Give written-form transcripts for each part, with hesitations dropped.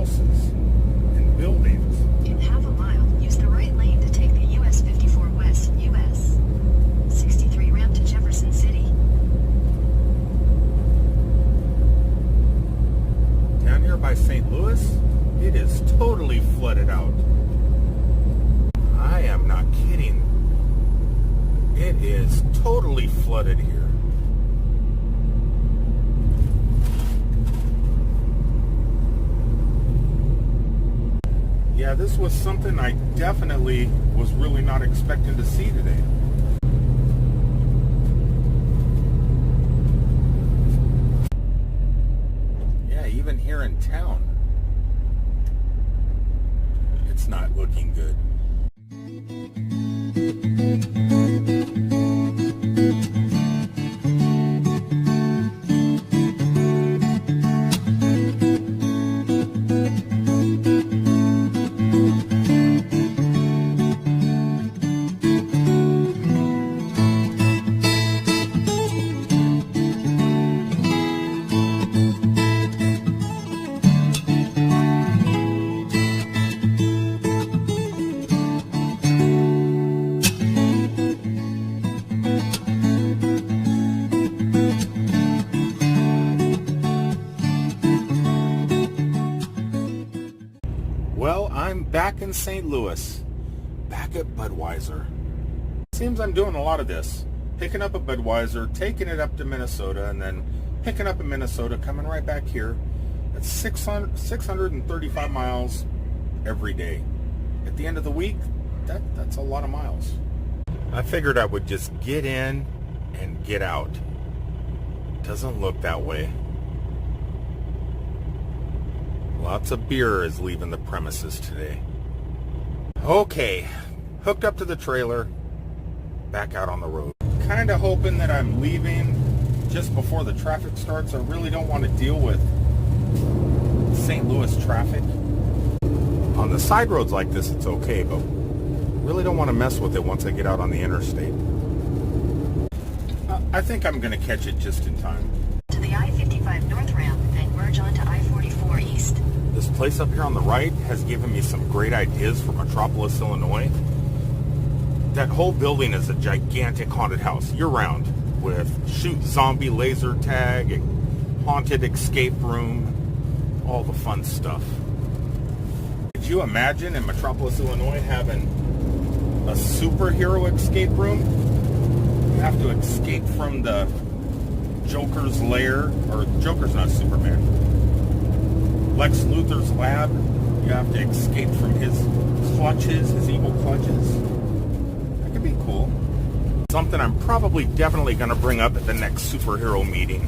houses and buildings. In half a mile, use the right lane to take the US 54 West, US 63 ramp to Jefferson City. Down here by St. Louis, it is totally flooded out. I am not kidding. It is totally flooded here. Yeah, this was something I definitely was really not expecting to see today. Yeah, even here in town, it's not looking good. Well, I'm back in St. Louis, back at Budweiser. Seems I'm doing a lot of this. Picking up a Budweiser, taking it up to Minnesota, and then picking up in Minnesota, coming right back here. That's 635 miles every day. At the end of the week, that's a lot of miles. I figured I would just get in and get out. Doesn't look that way. Lots of beer is leaving the premises today. Okay, hooked up to the trailer, back out on the road. Kind of hoping that I'm leaving just before the traffic starts. I really don't want to deal with St. Louis traffic. On the side roads like this, it's okay, but really don't want to mess with it once I get out on the interstate. I think I'm going to catch it just in time. To the I-55 North ramp and merge onto I-44 East. This place up here on the right has given me some great ideas for Metropolis, Illinois. That whole building is a gigantic haunted house year-round with shoot zombie laser tag, haunted escape room, all the fun stuff. Could you imagine in Metropolis, Illinois having a superhero escape room? You have to escape from the Joker's lair, or Joker's not Superman. Lex Luthor's lab. You have to escape from his clutches, his evil clutches. That could be cool. Something I'm probably definitely going to bring up at the next superhero meeting.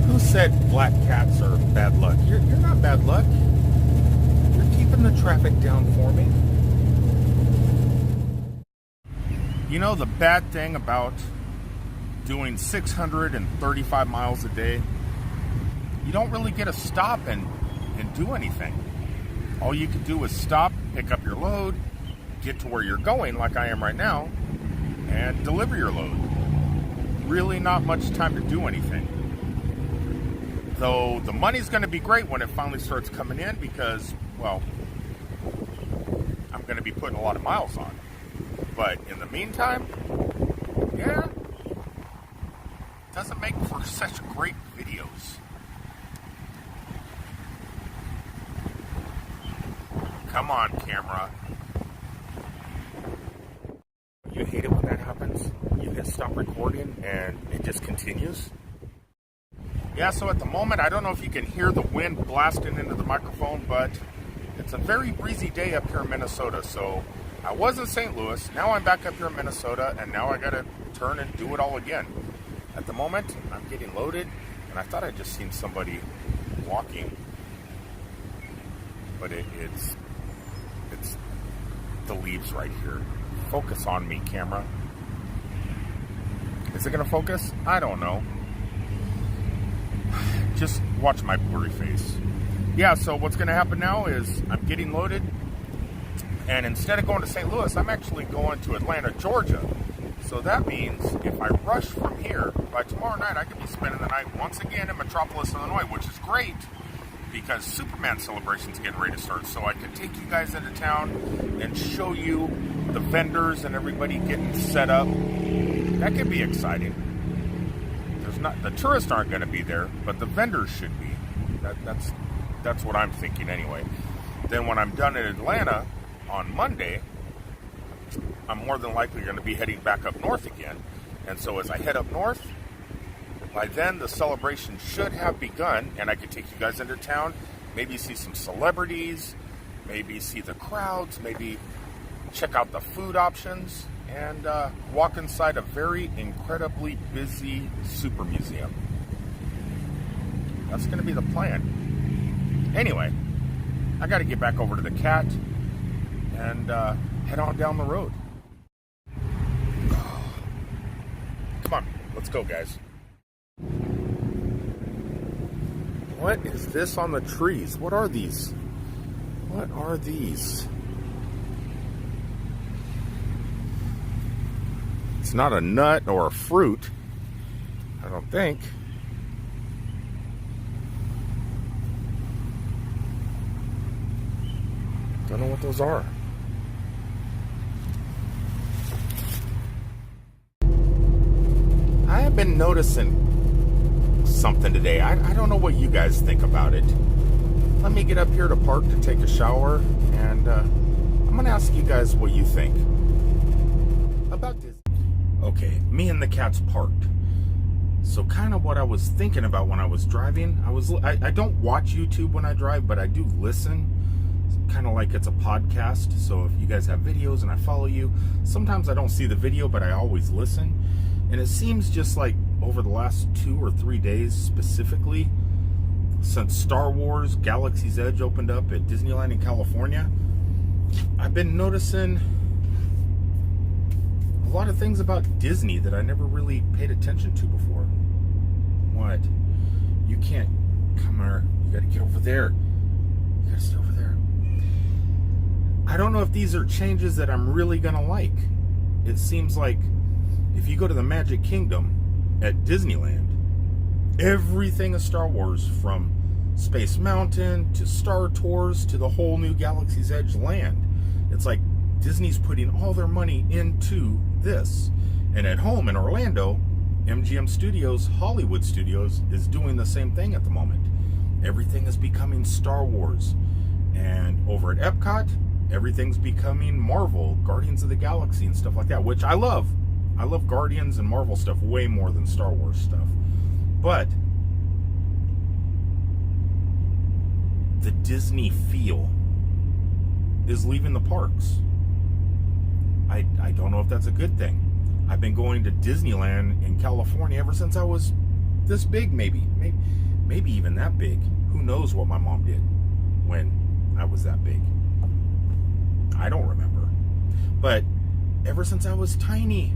Who said black cats are bad luck? You're not bad luck. You're keeping the traffic down for me. You know, the bad thing about doing 635 miles a day, you don't really get to stop and do anything. All you can do is stop, pick up your load, get to where you're going like I am right now, and deliver your load. Really not much time to do anything. Though the money's going to be great when it finally starts coming in because, well, I'm going to be putting a lot of miles on. But in the meantime, yeah, doesn't make for such great videos. Come on, camera. You hate it when that happens? You hit stop recording and it just continues? Yeah, so at the moment, I don't know if you can hear the wind blasting into the microphone, but it's a very breezy day up here in Minnesota. So I was in St. Louis, now I'm back up here in Minnesota, and now I gotta turn and do it all again. At the moment, I'm getting loaded, and I thought I just seen somebody walking, but it's the leaves right here. Focus on me, camera. Is it gonna focus? I don't know. Just watch my blurry face. Yeah, so what's gonna happen now is I'm getting loaded, and instead of going to St. Louis, I'm actually going to Atlanta, Georgia. So that means if I rush from here, by tomorrow night I could be spending the night once again in Metropolis, Illinois, which is great because Superman celebration's getting ready to start. So I could take you guys into town and show you the vendors and everybody getting set up. That could be exciting. The tourists aren't going to be there, but the vendors should be. That's what I'm thinking anyway. Then when I'm done in Atlanta on Monday, I'm more than likely going to be heading back up north again. And so as I head up north, by then the celebration should have begun, and I could take you guys into town, maybe see some celebrities, maybe see the crowds, maybe check out the food options, and walk inside a very incredibly busy super museum. That's going to be the plan. Anyway, I got to get back over to the cat and head on down the road. Come on, let's go, guys. What is this on the trees? What are these? What are these? It's not a nut or a fruit, I don't think. Don't know what those are. I have been noticing something today. I don't know what you guys think about it. Let me get up here to park to take a shower, and I'm going to ask you guys what you think about this. Okay, me and the cat's parked. So kind of what I was thinking about when I was driving, I don't watch YouTube when I drive, but I do listen. Kind of like it's a podcast. So if you guys have videos and I follow you, sometimes I don't see the video, but I always listen. And it seems just like over the last 2 or 3 days specifically, since Star Wars Galaxy's Edge opened up at Disneyland in California, I've been noticing a lot of things about Disney that I never really paid attention to before. What? You can't come here. You gotta get over there. You gotta stay over there. I don't know if these are changes that I'm really gonna like. It seems like if you go to the Magic Kingdom at Disneyland, everything is Star Wars, from Space Mountain to Star Tours to the whole new Galaxy's Edge land. It's like Disney's putting all their money into this. And at home in Orlando, MGM Studios, Hollywood Studios, is doing the same thing at the moment. Everything is becoming Star Wars. And over at Epcot, everything's becoming Marvel, Guardians of the Galaxy and stuff like that, which I love. I love Guardians and Marvel stuff way more than Star Wars stuff. But the Disney feel is leaving the parks. I don't know if that's a good thing. I've been going to Disneyland in California ever since I was this big, maybe even that big. Who knows what my mom did when I was that big. I don't remember. But ever since I was tiny,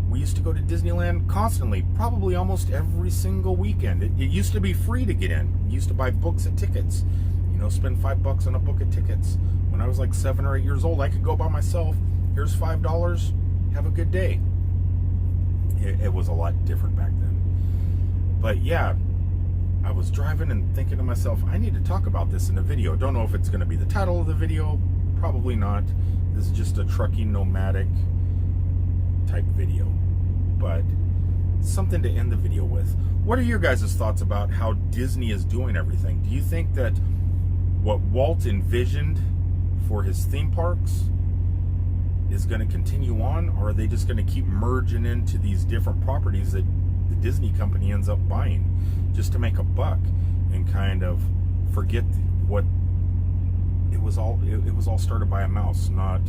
we used to go to Disneyland constantly, probably almost every single weekend. It used to be free to get in. We used to buy books and tickets. You know, spend $5 on a book of tickets. When I was like 7 or 8 years old, I could go by myself. Here's $5. Have a good day. It was a lot different back then. But yeah, I was driving and thinking to myself, I need to talk about this in a video. Don't know if it's going to be the title of the video. Probably not. This is just a trucking nomadic type video. But something to end the video with. What are your guys' thoughts about how Disney is doing everything? Do you think that what Walt envisioned for his theme parks is going to continue on, or are they just going to keep merging into these different properties that the Disney company ends up buying just to make a buck and kind of forget what it was all started by a mouse, not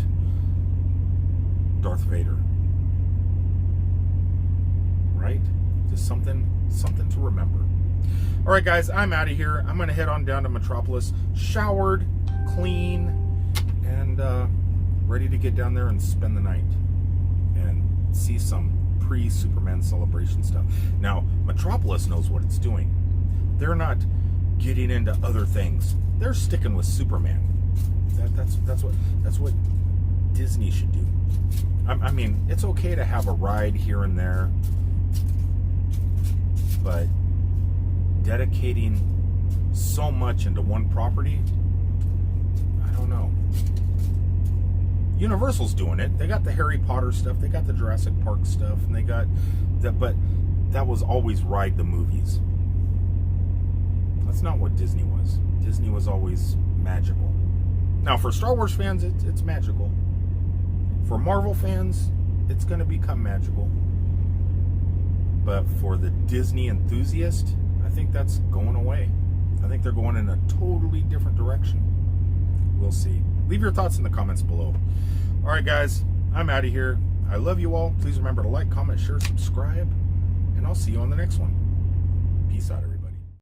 Darth Vader. Right? Just something to remember. All right, guys, I'm out of here. I'm going to head on down to Metropolis, showered, clean, and ready to get down there and spend the night and see some pre-Superman celebration stuff. Now, Metropolis knows what it's doing. They're not getting into other things. They're sticking with Superman. That's what Disney should do. I mean, it's okay to have a ride here and there, but dedicating so much into one property, I don't know. Universal's doing it. They got the Harry Potter stuff, they got the Jurassic Park stuff, and they got that, but that was always ride the movies. That's not what Disney was. Disney was always magical. Now, for Star Wars fans, it's magical. For Marvel fans, it's going to become magical. But for the Disney enthusiast, I think that's going away. I think they're going in a totally different direction. We'll see. Leave your thoughts in the comments below. All right, guys, I'm out of here. I love you all. Please remember to like, comment, share, subscribe, and I'll see you on the next one. Peace out, everybody.